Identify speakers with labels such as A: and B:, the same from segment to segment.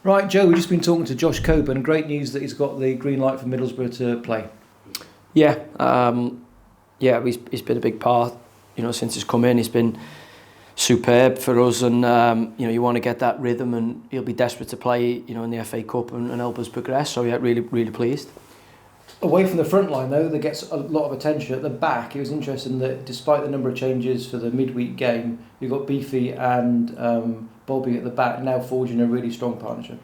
A: Right, Joe, we've just been talking to Josh Coburn. Great news that he's got the green light for Middlesbrough to play.
B: Yeah, he's been a big part, since he's come in. He's been superb for us, and you want to get that rhythm, and he'll be desperate to play, in the FA Cup and help us progress. So yeah, really, really pleased.
A: Away from the front line though, that gets a lot of attention. At the back, it was interesting that despite the number of changes for the midweek game, you've got Beefy and Bobby at the back now forging a really strong partnership.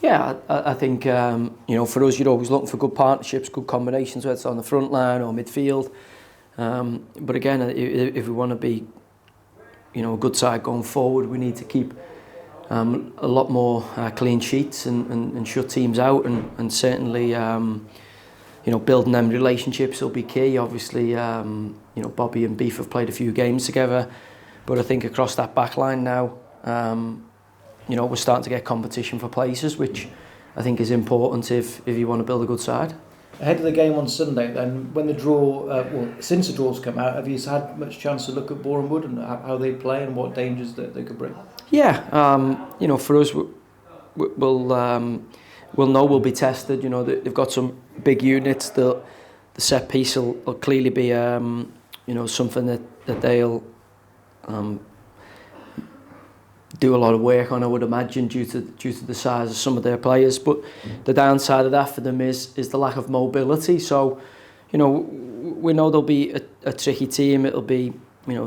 B: Yeah, I think for us, you're always looking for good partnerships, good combinations, whether it's on the front line or midfield. But again, if we want to be, a good side going forward, we need to keep a lot more clean sheets and shut teams out, and certainly building them relationships will be key. Obviously, Bobby and Beef have played a few games together, but I think across that back line now, we're starting to get competition for places, which I think is important if you want to build a good side.
A: Ahead of the game on Sunday, then, when the draw, since the draw's come out, have you had much chance to look at Boreham Wood and how they play and what dangers that they could bring?
B: Yeah, for us, we'll know we'll be tested. They've got some big units. The set piece will clearly be, something that they'll do a lot of work on, I would imagine, due to the size of some of their players. But the downside of that for them is the lack of mobility. So, we know they'll be a tricky team. It'll be,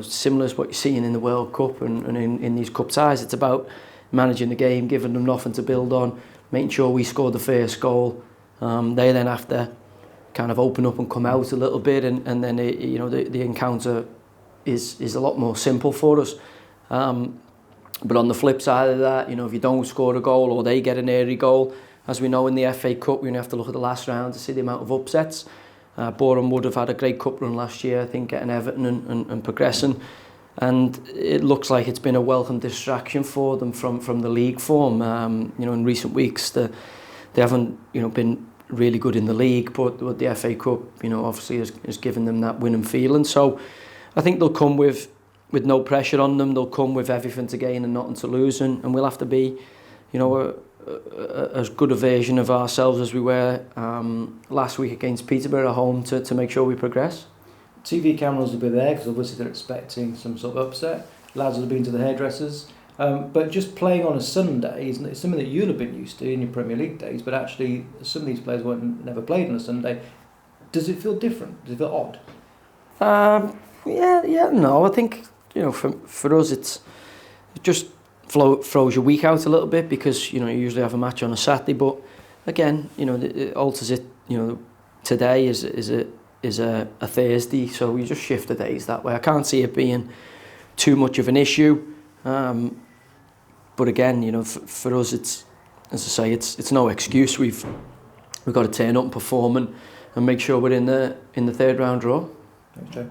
B: similar to what you're seeing in the World Cup and in these cup ties. It's about managing the game, giving them nothing to build on, making sure we score the first goal. They then have to kind of open up and come out a little bit, and then the encounter is a lot more simple for us. But on the flip side of that, if you don't score a goal or they get an early goal, as we know in the FA Cup, we only have to look at the last round to see the amount of upsets. Boreham Wood have had a great cup run last year, I think, getting Everton and progressing. And it looks like it's been a welcome distraction for them from the league form. In recent weeks, they haven't been really good in the league, but the FA Cup, obviously has given them that winning feeling. So I think they'll come with no pressure on them. They'll come with everything to gain and nothing to lose, and we'll have to be, as good a version of ourselves as we were last week against Peterborough at home to make sure we progress.
A: TV cameras will be there because obviously they're expecting some sort of upset. Lads will have been to the hairdressers. But just playing on a Sunday is something that you'll have been used to in your Premier League days, but actually some of these players never played on a Sunday. Does it feel different? Does it feel odd?
B: No, I think, for us it just throws your week out a little bit because, you usually have a match on a Saturday, but again, it alters it, today is a Thursday, so we just shift the days that way. I can't see it being too much of an issue, but again, for us, it's, as I say, it's no excuse. We've got to turn up and perform and make sure we're in the third round draw.
A: Thanks, Joe.